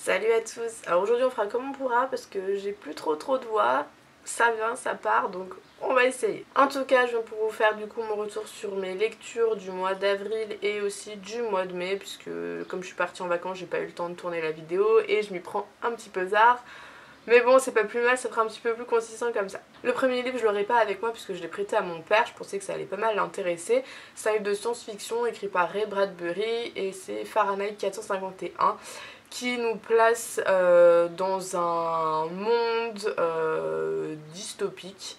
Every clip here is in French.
Salut à tous. Alors aujourd'hui on fera comme on pourra parce que j'ai plus trop de voix. Ça vient, ça part, donc on va essayer. En tout cas, je viens pour vous faire du coup mon retour sur mes lectures du mois d'avril et aussi du mois de mai, puisque comme je suis partie en vacances, j'ai pas eu le temps de tourner la vidéo et je m'y prends un petit peu tard. Mais bon, c'est pas plus mal, ça fera un petit peu plus consistant comme ça. Le premier livre, je l'aurai pas avec moi puisque je l'ai prêté à mon père, je pensais que ça allait pas mal l'intéresser. C'est un livre de science-fiction écrit par Ray Bradbury et c'est Fahrenheit 451 qui nous place dans un monde dystopique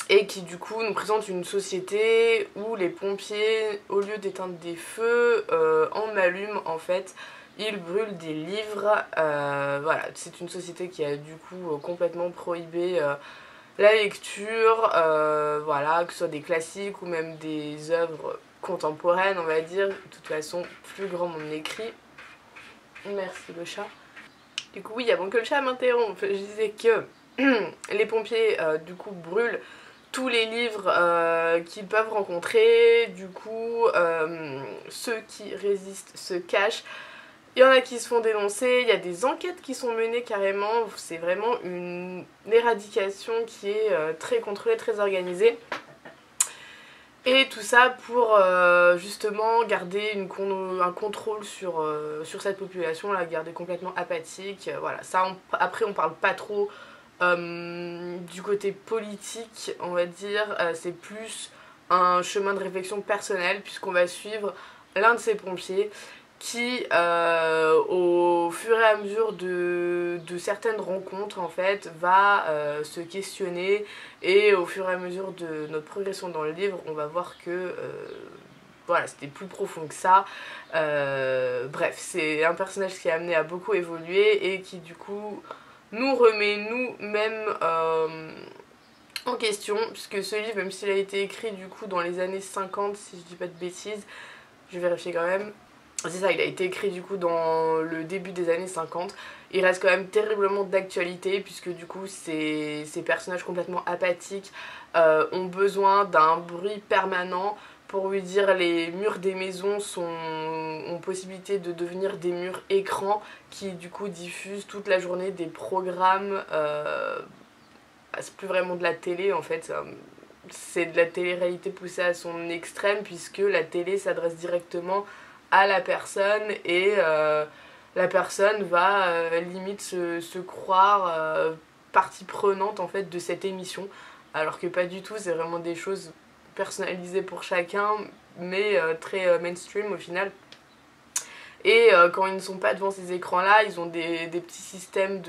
et qui du coup nous présente une société où les pompiers, au lieu d'éteindre des feux, en allument en fait. Ils brûlent des livres, voilà, c'est une société qui a du coup complètement prohibé la lecture, voilà, que ce soit des classiques ou même des œuvres contemporaines, on va dire. De toute façon, plus grand monde écrit. Merci le chat. Du coup, oui, avant que le chat m'interrompe, je disais que les pompiers, du coup, brûlent tous les livres qu'ils peuvent rencontrer. Du coup, ceux qui résistent se cachent. Il y en a qui se font dénoncer, il y a des enquêtes qui sont menées carrément. C'est vraiment une éradication qui est très contrôlée, très organisée. Et tout ça pour justement garder un contrôle sur cette population, la garder complètement apathique. Voilà, ça, après on parle pas trop du côté politique, on va dire. C'est plus un chemin de réflexion personnelle puisqu'on va suivre l'un de ces pompiers qui, au fur et à mesure de certaines rencontres, en fait, va se questionner et au fur et à mesure de notre progression dans le livre, on va voir que voilà, c'était plus profond que ça. Bref, c'est un personnage qui est amené à beaucoup évoluer et qui, du coup, nous remet nous-mêmes en question, puisque ce livre, même s'il a été écrit, du coup, dans les années 50, si je dis pas de bêtises, je vais vérifier quand même. C'est ça, il a été écrit du coup dans le début des années 50. Il reste quand même terriblement d'actualité puisque du coup ces personnages complètement apathiques ont besoin d'un bruit permanent. Pour lui dire, les murs des maisons ont possibilité de devenir des murs écrans qui du coup diffusent toute la journée des programmes. C'est plus vraiment de la télé en fait, c'est de la télé-réalité poussée à son extrême puisque la télé s'adresse directement à la personne et la personne va limite se croire partie prenante en fait de cette émission, alors que pas du tout, c'est vraiment des choses personnalisées pour chacun mais très mainstream au final. Et quand ils ne sont pas devant ces écrans là, ils ont des petits systèmes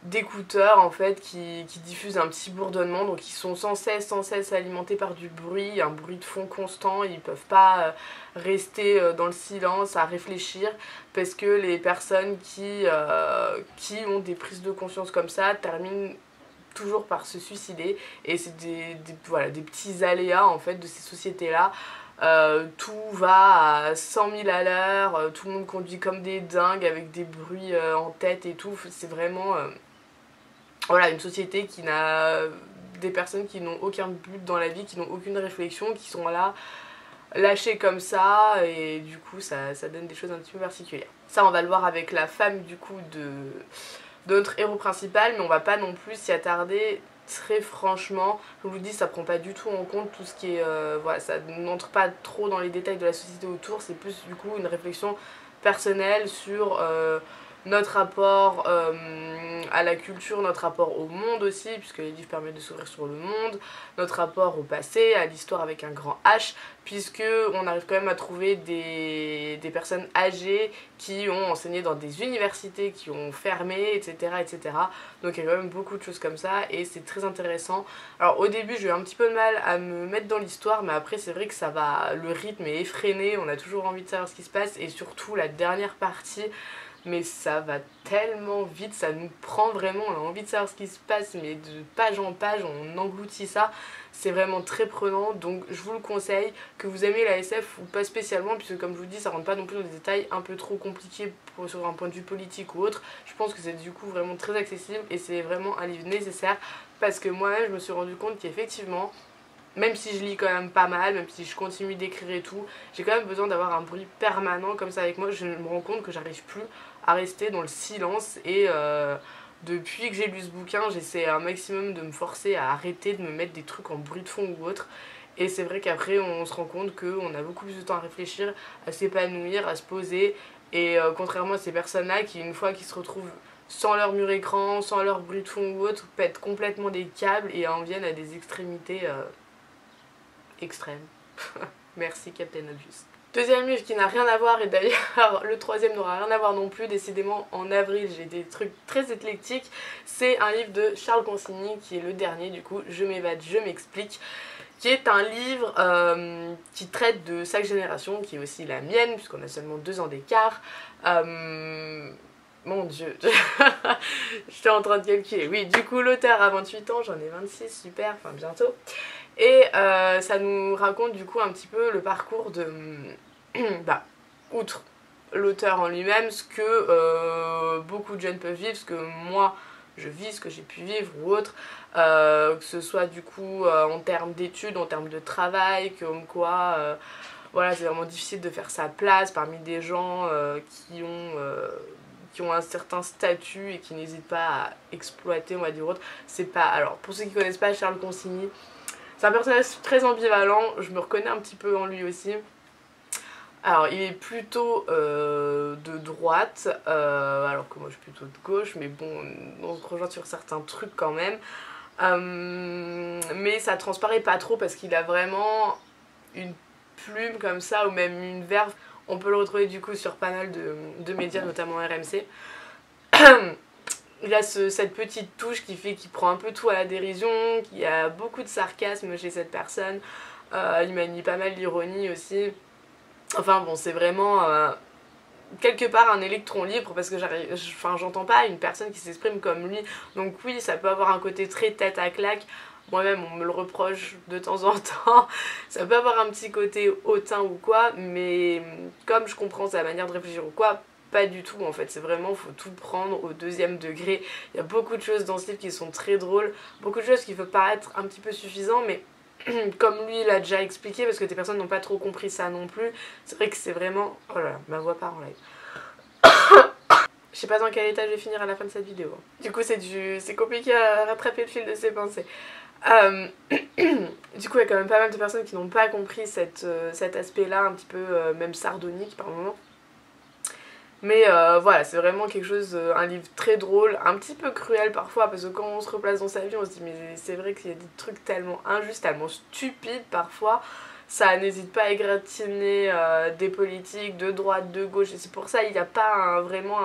d'écouteurs en fait qui diffusent un petit bourdonnement, donc ils sont sans cesse alimentés par du bruit, un bruit de fond constant. Ils peuvent pas rester dans le silence à réfléchir parce que les personnes qui ont des prises de conscience comme ça terminent toujours par se suicider. Et c'est voilà, des petits aléas en fait de ces sociétés là. Tout va à 100 000 à l'heure, tout le monde conduit comme des dingues avec des bruits en tête et tout. C'est vraiment voilà, une société qui n'a des personnes qui n'ont aucun but dans la vie, qui n'ont aucune réflexion, qui sont là lâchées comme ça, et du coup ça donne des choses un petit peu particulières. Ça on va le voir avec la femme du coup de notre héros principal, mais on va pas non plus s'y attarder très franchement. Je vous dis, ça prend pas du tout en compte tout ce qui est voilà, ça n'entre pas trop dans les détails de la société autour, c'est plus du coup une réflexion personnelle sur notre rapport à la culture, notre rapport au monde aussi, puisque les livres permettent de s'ouvrir sur le monde, notre rapport au passé, à l'histoire avec un grand H, puisque on arrive quand même à trouver des personnes âgées qui ont enseigné dans des universités qui ont fermé, etc., etc. Donc il y a quand même beaucoup de choses comme ça et c'est très intéressant. Alors au début j'ai eu un petit peu de mal à me mettre dans l'histoire, mais après c'est vrai que ça va, le rythme est effréné, on a toujours envie de savoir ce qui se passe, et surtout la dernière partie, mais ça va tellement vite, ça nous prend vraiment, on a envie de savoir ce qui se passe, mais de page en page, on engloutit ça. C'est vraiment très prenant, donc je vous le conseille, que vous aimez la SF ou pas spécialement, puisque comme je vous dis, ça rentre pas non plus dans des détails un peu trop compliqués sur un point de vue politique ou autre. Je pense que c'est du coup vraiment très accessible et c'est vraiment un livre nécessaire, parce que moi-même je me suis rendu compte qu'effectivement, même si je lis quand même pas mal, même si je continue d'écrire et tout, j'ai quand même besoin d'avoir un bruit permanent comme ça avec moi. Je me rends compte que j'arrive plus à rester dans le silence et depuis que j'ai lu ce bouquin, j'essaie un maximum de me forcer à arrêter de me mettre des trucs en bruit de fond ou autre. Et c'est vrai qu'après on se rend compte qu'on a beaucoup plus de temps à réfléchir, à s'épanouir, à se poser. Et contrairement à ces personnes-là qui, une fois qu'ils se retrouvent sans leur mur écran, sans leur bruit de fond ou autre, pètent complètement des câbles et en viennent à des extrémités extrêmes. Merci Captain Obvious. Deuxième livre qui n'a rien à voir, et d'ailleurs le troisième n'aura rien à voir non plus, décidément en avril j'ai des trucs très éclectiques, c'est un livre de Charles Consigny qui est le dernier du coup, Je m'évade, je m'explique, qui est un livre qui traite de sa génération, qui est aussi la mienne, puisqu'on a seulement 2 ans d'écart. Mon dieu, j'étais en train de calculer. Oui, du coup, l'auteur a 28 ans, j'en ai 26, super, enfin bientôt. Et ça nous raconte du coup un petit peu le parcours de... bah, outre l'auteur en lui-même, ce que beaucoup de jeunes peuvent vivre, ce que moi je vis, ce que j'ai pu vivre ou autre, que ce soit du coup en termes d'études, en termes de travail, comme quoi voilà, c'est vraiment difficile de faire sa place parmi des gens qui ont un certain statut et qui n'hésitent pas à exploiter, on va dire autre. C'est pas... Alors, pour ceux qui connaissent pas Charles Consigny, c'est un personnage très ambivalent, je me reconnais un petit peu en lui aussi. Alors, il est plutôt de droite, alors que moi je suis plutôt de gauche, mais bon, on se rejoint sur certains trucs quand même. Mais ça transparaît pas trop parce qu'il a vraiment une plume comme ça, ou même une verve. On peut le retrouver du coup sur pas mal de médias, notamment RMC. Il a cette petite touche qui fait qu'il prend un peu tout à la dérision, qu'il y a beaucoup de sarcasme chez cette personne. Il manie pas mal l'ironie aussi. Enfin bon, c'est vraiment quelque part un électron libre parce que j'entends pas une personne qui s'exprime comme lui. Donc oui, ça peut avoir un côté très tête à claque. Moi-même, on me le reproche de temps en temps. Ça peut avoir un petit côté hautain ou quoi, mais comme je comprends sa manière de réfléchir ou quoi, pas du tout en fait. C'est vraiment, faut tout prendre au 2e degré. Il y a beaucoup de choses dans ce livre qui sont très drôles, beaucoup de choses qui peuvent paraître un petit peu suffisantes, mais comme lui il a déjà expliqué, parce que des personnes n'ont pas trop compris ça non plus, c'est vrai que c'est vraiment... Oh là là, ma voix part en live. Je sais pas dans quel état je vais finir à la fin de cette vidéo. Du coup c'est compliqué à rattraper le fil de ses pensées. Du coup il y a quand même pas mal de personnes qui n'ont pas compris cet aspect-là, un petit peu même sardonique par moments. Mais voilà, c'est vraiment quelque chose, un livre très drôle, un petit peu cruel parfois, parce que quand on se replace dans sa vie, on se dit mais c'est vrai qu'il y a des trucs tellement injustes, tellement stupides parfois, ça n'hésite pas à égratigner des politiques de droite, de gauche, et c'est pour ça qu'il n'y a pas vraiment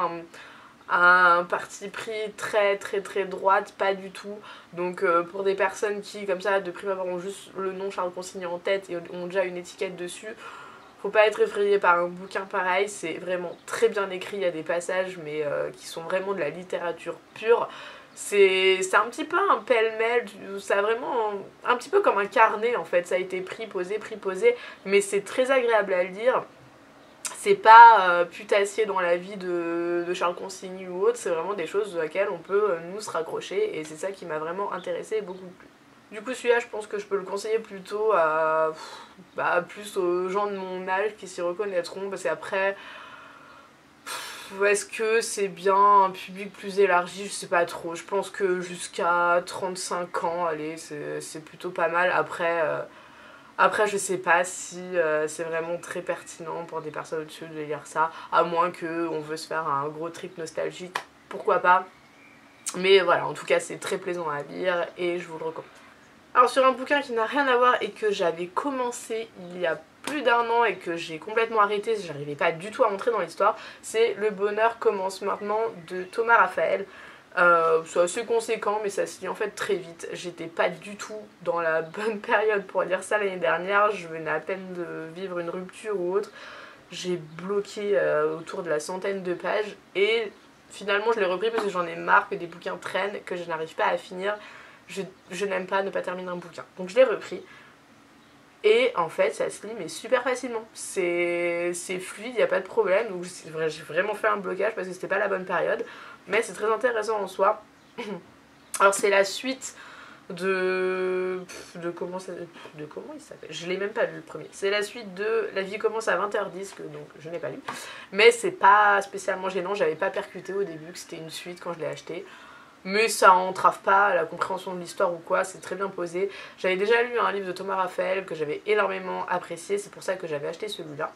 un parti pris très très très droite, pas du tout. Donc pour des personnes qui comme ça de prime abord ont juste le nom Charles Consigny en tête et ont déjà une étiquette dessus, faut pas être effrayé par un bouquin pareil, c'est vraiment très bien écrit, il y a des passages mais qui sont vraiment de la littérature pure. C'est un petit peu un pêle-mêle, c'est vraiment un petit peu comme un carnet en fait, ça a été pris, posé, mais c'est très agréable à lire. C'est pas putassier dans la vie de Charles Consigny ou autre, c'est vraiment des choses auxquelles on peut nous se raccrocher et c'est ça qui m'a vraiment intéressée et beaucoup plu. Du coup celui-là je pense que je peux le conseiller plutôt à plus aux gens de mon âge qui s'y reconnaîtront, parce qu'après est-ce que c'est bien un public plus élargi, je sais pas trop, je pense que jusqu'à 35 ans, allez, c'est plutôt pas mal. Après je sais pas si c'est vraiment très pertinent pour des personnes au-dessus de lire ça, à moins qu'on veut se faire un gros trip nostalgique, pourquoi pas. Mais voilà, en tout cas c'est très plaisant à lire et je vous le recommande. Alors sur un bouquin qui n'a rien à voir et que j'avais commencé il y a plus d'1 an et que j'ai complètement arrêté, j'arrivais pas du tout à entrer dans l'histoire, c'est Le bonheur commence maintenant de Thomas Raphael. C'est assez conséquent mais ça se lit en fait très vite. J'étais pas du tout dans la bonne période pour lire ça l'année dernière, je venais à peine de vivre une rupture ou autre. J'ai bloqué autour de la centaine de pages et finalement je l'ai repris parce que j'en ai marre que des bouquins traînent, que je n'arrive pas à finir. Je n'aime pas ne pas terminer un bouquin. Donc je l'ai repris. Et en fait, ça se lit mais super facilement. C'est fluide, il n'y a pas de problème. Donc j'ai vraiment fait un blocage parce que c'était pas la bonne période. Mais c'est très intéressant en soi. Alors c'est la suite comment il s'appelle, je l'ai même pas lu le premier. C'est la suite de La vie commence à 20h10, que donc je n'ai pas lu. Mais c'est pas spécialement gênant, j'avais pas percuté au début que c'était une suite quand je l'ai acheté. Mais ça entrave pas la compréhension de l'histoire ou quoi, c'est très bien posé. J'avais déjà lu un livre de Thomas Raphael que j'avais énormément apprécié, c'est pour ça que j'avais acheté celui-là.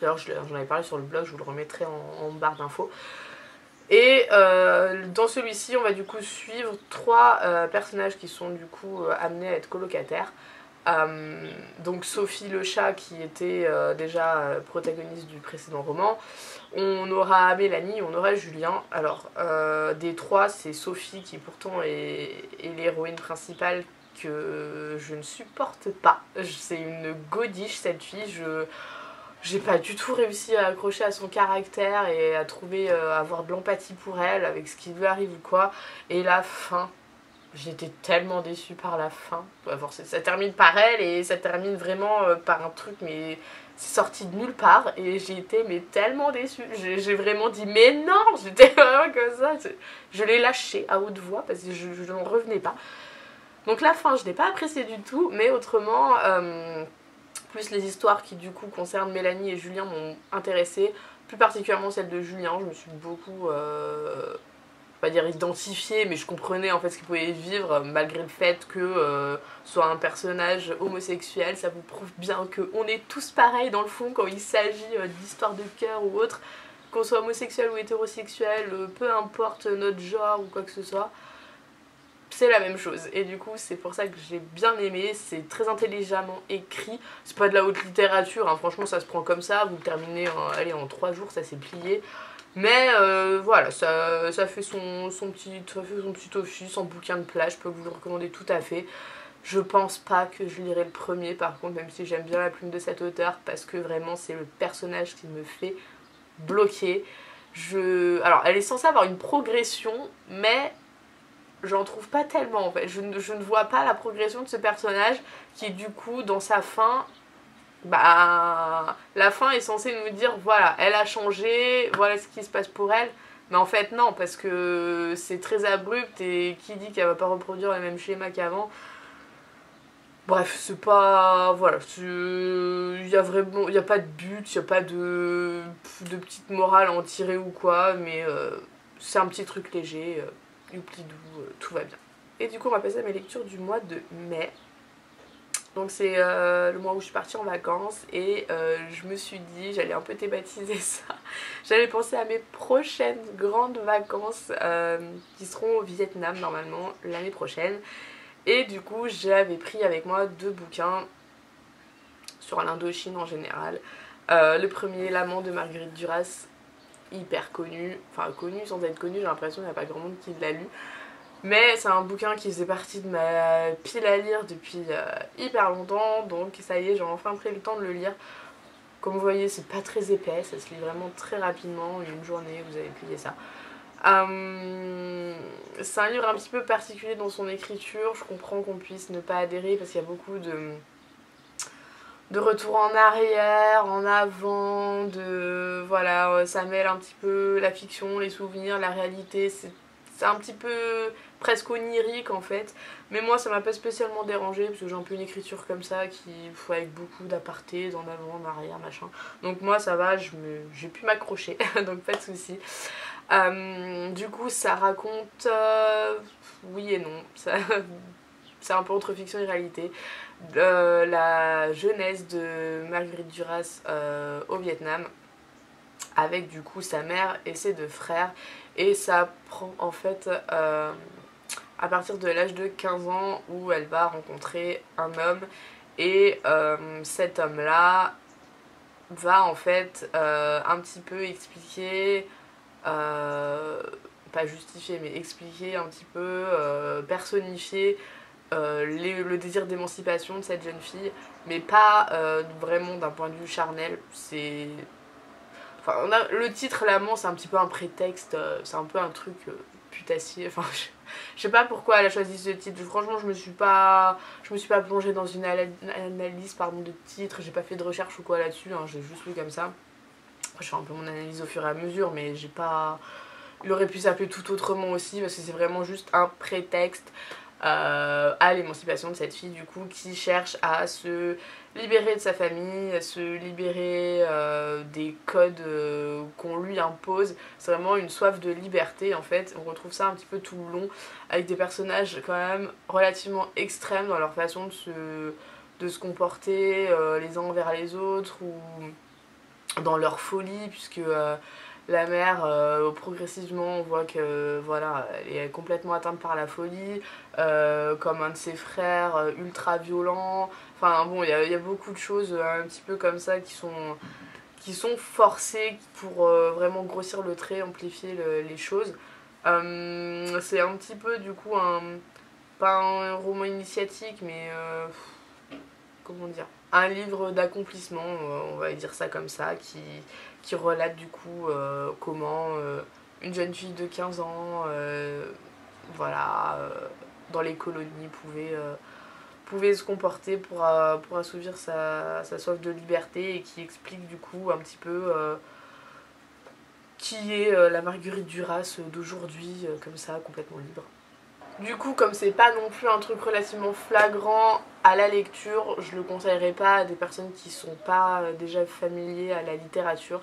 D'ailleurs j'en avais parlé sur le blog, je vous le remettrai en barre d'infos. Et dans celui-ci, on va du coup suivre 3 personnages qui sont du coup amenés à être colocataires. Donc Sophie le chat qui était déjà protagoniste du précédent roman. On aura Mélanie, on aura Julien. Alors des 3, c'est Sophie qui pourtant est l'héroïne principale que je ne supporte pas. C'est une godiche cette fille, j'ai pas du tout réussi à accrocher à son caractère et à trouver, avoir de l'empathie pour elle avec ce qui lui arrive ou quoi. Et la fin, j'étais tellement déçue par la fin. Ça termine par elle et ça termine vraiment par un truc, mais c'est sorti de nulle part. Et j'ai été mais tellement déçue. J'ai vraiment dit mais non, j'étais vraiment comme ça. Je l'ai lâché à haute voix parce que je n'en revenais pas. Donc la fin, je n'ai pas apprécié du tout, mais autrement... plus les histoires qui du coup concernent Mélanie et Julien m'ont intéressée, plus particulièrement celle de Julien, je me suis beaucoup, pas dire identifiée, mais je comprenais en fait ce qu'il pouvait vivre malgré le fait que soit un personnage homosexuel, ça vous prouve bien qu'on est tous pareils dans le fond quand il s'agit d'histoires de cœur ou autre, qu'on soit homosexuel ou hétérosexuel, peu importe notre genre ou quoi que ce soit. C'est la même chose et du coup c'est pour ça que j'ai bien aimé, c'est très intelligemment écrit, c'est pas de la haute littérature, hein. Franchement ça se prend comme ça, vous le terminez en 3 jours, ça s'est plié, mais voilà, ça fait son petit office en bouquin de plage, je peux vous le recommander tout à fait. Je pense pas que je lirai le premier par contre, même si j'aime bien la plume de cet auteur, parce que vraiment c'est le personnage qui me fait bloquer. Alors elle est censée avoir une progression, mais... j'en trouve pas tellement en fait, je ne vois pas la progression de ce personnage qui du coup dans sa fin, bah la fin est censée nous dire voilà, elle a changé, voilà ce qui se passe pour elle, mais en fait non, parce que c'est très abrupt et qui dit qu'elle va pas reproduire le même schéma qu'avant. Bref, c'est pas... voilà, il y a vraiment... il y a pas de but, il y a pas de petite morale à en tirer ou quoi, mais c'est un petit truc léger, youplidou, tout va bien. Et du coup, on va passer à mes lectures du mois de mai. Donc c'est le mois où je suis partie en vacances et je me suis dit, j'allais un peu thématiser ça, j'allais penser à mes prochaines grandes vacances qui seront au Vietnam normalement l'année prochaine. Et du coup j'avais pris avec moi 2 bouquins sur l'Indochine en général. Le premier, L'amant de Marguerite Duras, hyper connu, enfin connu sans être connu, j'ai l'impression qu'il n'y a pas grand monde qui l'a lu. Mais c'est un bouquin qui faisait partie de ma pile à lire depuis hyper longtemps, donc ça y est, j'ai enfin pris le temps de le lire. Comme vous voyez, c'est pas très épais, ça se lit vraiment très rapidement, une journée, vous avez plié ça. C'est un livre un petit peu particulier dans son écriture, je comprends qu'on puisse ne pas adhérer parce qu'il y a beaucoup de retour en arrière, en avant, voilà, ça mêle un petit peu la fiction, les souvenirs, la réalité, c'est un petit peu presque onirique en fait, mais moi ça m'a pas spécialement dérangé parce que j'ai un peu une écriture comme ça avec beaucoup d'apartés, d'en avant, en arrière, machin, donc moi ça va, j'ai pu m'accrocher, donc pas de soucis. Du coup ça raconte, oui et non, c'est un peu entre fiction et réalité, la jeunesse de Marguerite Duras au Vietnam, avec du coup sa mère et ses 2 frères, et ça prend en fait à partir de l'âge de 15 ans où elle va rencontrer un homme, et cet homme là va en fait un petit peu expliquer, pas justifier mais expliquer un petit peu, personnifier le désir d'émancipation de cette jeune fille, mais pas vraiment d'un point de vue charnel. C'est... enfin, le titre, l'amant, c'est un petit peu un prétexte, c'est un peu un truc putassier, enfin je sais pas pourquoi elle a choisi ce titre, franchement je me suis pas plongée dans une analyse de titre, j'ai pas fait de recherche ou quoi là-dessus, hein, j'ai juste lu comme ça. Après, je fais un peu mon analyse au fur et à mesure, mais j'ai pas... il aurait pu s'appeler tout autrement aussi, parce que c'est vraiment juste un prétexte. à l'émancipation de cette fille du coup qui cherche à se libérer de sa famille, à se libérer des codes qu'on lui impose. C'est vraiment une soif de liberté en fait. On retrouve ça un petit peu tout le long avec des personnages quand même relativement extrêmes dans leur façon de se comporter les uns envers les autres ou dans leur folie puisque la mère progressivement on voit que voilà elle est complètement atteinte par la folie comme un de ses frères ultra violent. Enfin bon, il y a beaucoup de choses un petit peu comme ça qui sont forcées pour vraiment grossir le trait, amplifier les choses. C'est un petit peu du coup pas un roman initiatique mais comment dire, un livre d'accomplissement, on va dire ça comme ça, qui relate du coup comment une jeune fille de 15 ans, voilà, dans les colonies pouvait se comporter pour assouvir sa soif de liberté et qui explique du coup un petit peu qui est la Marguerite Duras d'aujourd'hui, comme ça, complètement libre. Du coup, comme c'est pas non plus un truc relativement flagrant à la lecture, je le conseillerais pas à des personnes qui sont pas déjà familiers à la littérature.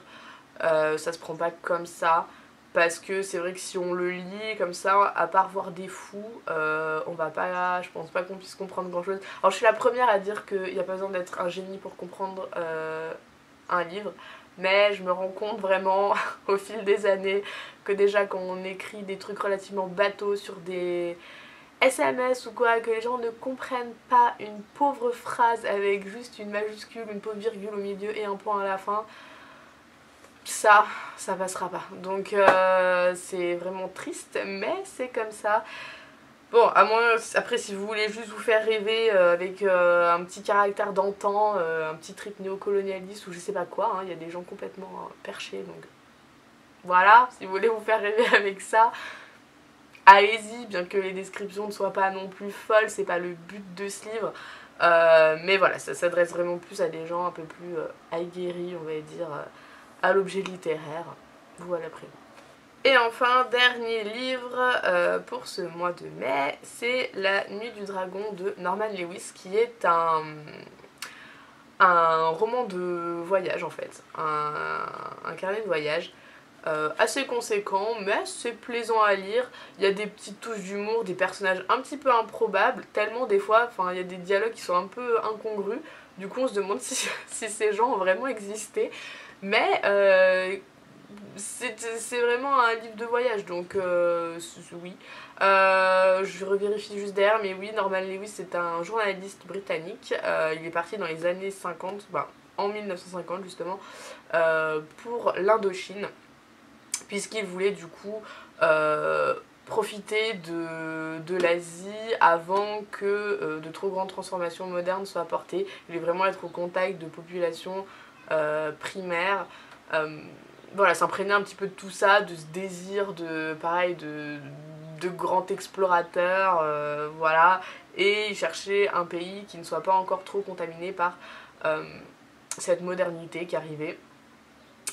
Ça se prend pas comme ça. Parce que c'est vrai que si on le lit comme ça, à part voir des fous, on va pas, je pense pas qu'on puisse comprendre grand chose. Alors je suis la première à dire qu'il n'y a pas besoin d'être un génie pour comprendre un livre, mais je me rends compte vraiment au fil des années que déjà quand on écrit des trucs relativement bateaux sur des SMS ou quoi, que les gens ne comprennent pas une pauvre phrase avec juste une majuscule, une pauvre virgule au milieu et un point à la fin, ça passera pas. Donc c'est vraiment triste, mais c'est comme ça. Bon, à moins, après si vous voulez juste vous faire rêver avec un petit caractère d'antan, un petit trip néocolonialiste ou je sais pas quoi, hein, y a des gens complètement perchés, donc voilà, si vous voulez vous faire rêver avec ça, allez-y, bien que les descriptions ne soient pas non plus folles, c'est pas le but de ce livre. Mais voilà, ça s'adresse vraiment plus à des gens un peu plus aguerris, on va dire, à l'objet littéraire. Voilà après. Et enfin, dernier livre pour ce mois de mai, c'est La Nuit du Dragon de Norman Lewis, qui est un roman de voyage en fait, un carnet de voyage. Assez conséquent, mais c'est plaisant à lire. Il y a des petites touches d'humour, des personnages un petit peu improbables, tellement des fois, il y a des dialogues qui sont un peu incongrus. Du coup, on se demande si ces gens ont vraiment existé. Mais c'est vraiment un livre de voyage, donc oui. Je revérifie juste derrière, mais oui, Norman Lewis c'est un journaliste britannique. Il est parti dans les années 50, en 1950 justement, pour l'Indochine puisqu'il voulait du coup profiter de l'Asie avant que de trop grandes transformations modernes soient apportées. Il voulait vraiment être au contact de populations primaires. Voilà, s'imprégner un petit peu de tout ça, de ce désir pareil, de grand explorateur, voilà, et chercher un pays qui ne soit pas encore trop contaminé par cette modernité qui arrivait.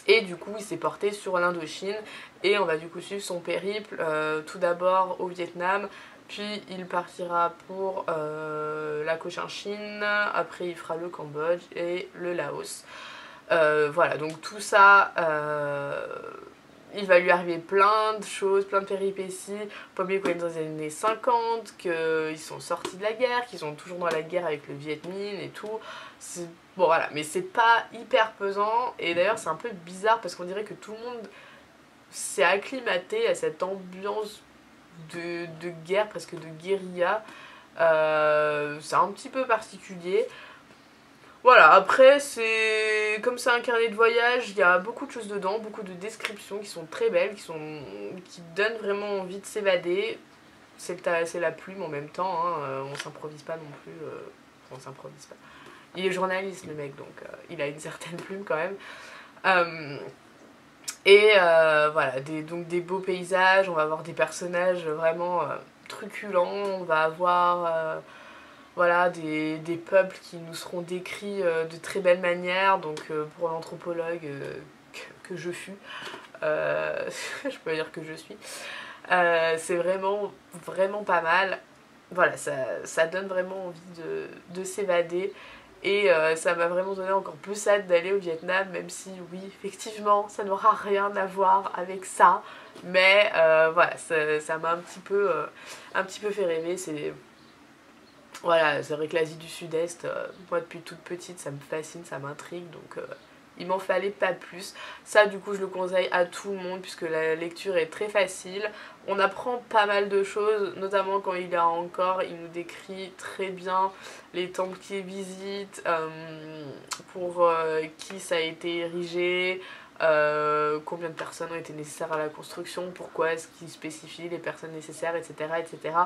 Et du coup, il s'est porté sur l'Indochine et on va du coup suivre son périple tout d'abord au Vietnam, puis il partira pour la Cochinchine, après il fera le Cambodge et le Laos. Voilà, donc tout ça, il va lui arriver plein de choses, plein de péripéties. Pas oublier qu'on est dans les années 50, qu'ils sont sortis de la guerre, qu'ils sont toujours dans la guerre avec le Viet Minh et tout. Bon voilà, mais c'est pas hyper pesant et d'ailleurs c'est un peu bizarre parce qu'on dirait que tout le monde s'est acclimaté à cette ambiance de guerre, presque de guérilla. C'est un petit peu particulier. Voilà, après c'est comme c'est un carnet de voyage, il y a beaucoup de choses dedans, beaucoup de descriptions qui sont très belles, qui donnent vraiment envie de s'évader. C'est la plume en même temps, hein, on s'improvise pas non plus, on s'improvise pas. Il est journaliste le mec, donc il a une certaine plume quand même. Voilà, donc des beaux paysages, on va avoir des personnages vraiment truculents, on va avoir voilà, des peuples qui nous seront décrits de très belle manière, donc pour l'anthropologue que je fus, je peux dire que je suis, c'est vraiment, vraiment pas mal. voilà, ça donne vraiment envie de s'évader. Et ça m'a vraiment donné encore plus hâte d'aller au Vietnam, même si oui, effectivement, ça n'aura rien à voir avec ça. Mais voilà, ça m'a un petit peu fait rêver. Voilà, c'est vrai que l'Asie du Sud-Est, moi depuis toute petite, ça me fascine, ça m'intrigue, donc il m'en fallait pas plus. Ça du coup je le conseille à tout le monde puisque la lecture est très facile. On apprend pas mal de choses, notamment quand il est à Angkor, il nous décrit très bien les temples qu'il visite, pour qui ça a été érigé, combien de personnes ont été nécessaires à la construction, pourquoi est-ce qu'il spécifie les personnes nécessaires, etc. etc.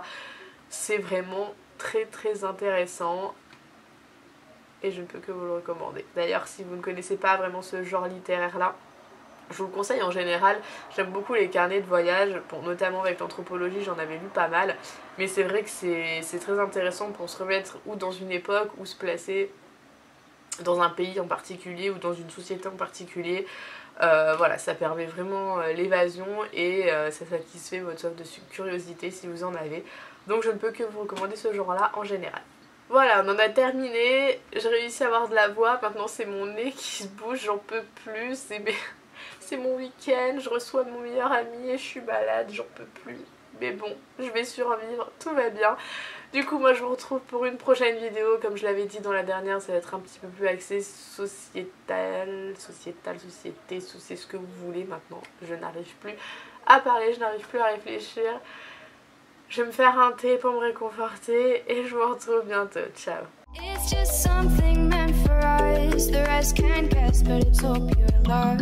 C'est vraiment très très intéressant et je ne peux que vous le recommander. D'ailleurs, si vous ne connaissez pas vraiment ce genre littéraire là, je vous le conseille en général. J'aime beaucoup les carnets de voyage, notamment avec l'anthropologie, j'en avais lu pas mal, mais c'est vrai que c'est très intéressant pour se remettre ou dans une époque ou se placer dans un pays en particulier ou dans une société en particulier. Voilà, ça permet vraiment l'évasion et ça satisfait votre soif de curiosité si vous en avez. Donc je ne peux que vous recommander ce genre-là en général. Voilà, on en a terminé, j'ai réussi à avoir de la voix, maintenant c'est mon nez qui se bouge, j'en peux plus, c'est mon week-end, je reçois mon meilleur ami et je suis malade, j'en peux plus. Mais bon, je vais survivre, tout va bien. Du coup, moi je vous retrouve pour une prochaine vidéo, comme je l'avais dit dans la dernière, ça va être un petit peu plus axé société, c'est ce que vous voulez maintenant. Je n'arrive plus à parler, je n'arrive plus à réfléchir. Je vais me faire un thé pour me réconforter et je vous retrouve bientôt. Ciao. It's just something meant for us. The rest can't guess, but it's all pure love.